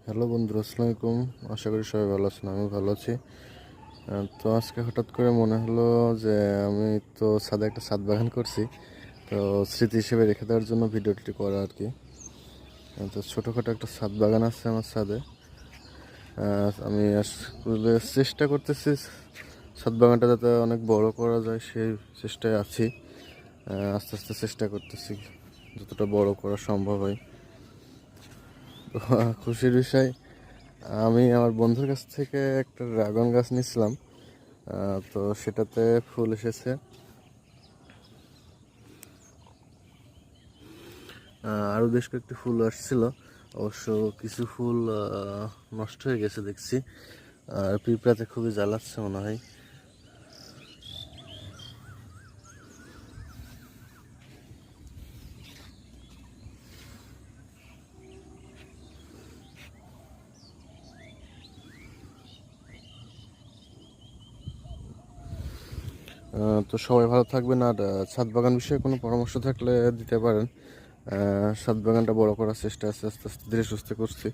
Hello বন্ধুরা, আসসালামু আলাইকুম। আশা করি সবাই ভালো আছেন, আমি ভালো আছি। তো আজকে হঠাৎ করে মনে হলো যে আমি তো ছাদে একটা ছাদ বাগান করছি, তো স্মৃতি হিসেবে রেখে দেওয়ার জন্য ভিডিওটি করা আর কি। তো ছোটোখাটো একটা ছাদ বাগান আছে আমার ছাদে। আমি আসলে চেষ্টা করতেছি ছাদ বাগানটা যাতে অনেক বড় করা যায়, সেই চেষ্টায় আছি। আস্তে আস্তে চেষ্টা করতেছি যতটা বড় করা সম্ভব হয়। তো খুশির বিষয়, আমি আমার বন্ধুর কাছ থেকে একটা ড্রাগন গাছ নিয়েছিলাম। তো সেটাতে ফুল এসেছে। আরও বেশ কয়েকটি ফুল আসছিল, অবশ্য কিছু ফুল নষ্ট হয়ে গেছে দেখছি। আর পিঁপড়াতে খুবই জ্বালাচ্ছে মনে হয়। তো সবাই ভালো থাকবেন। আর ছাদ বাগান বিষয়ে কোনো পরামর্শ থাকলে দিতে পারেন। ছাদ বাগানটা বড় করার চেষ্টা আছে, আস্তে আস্তে ধীরে সুস্থে করছি।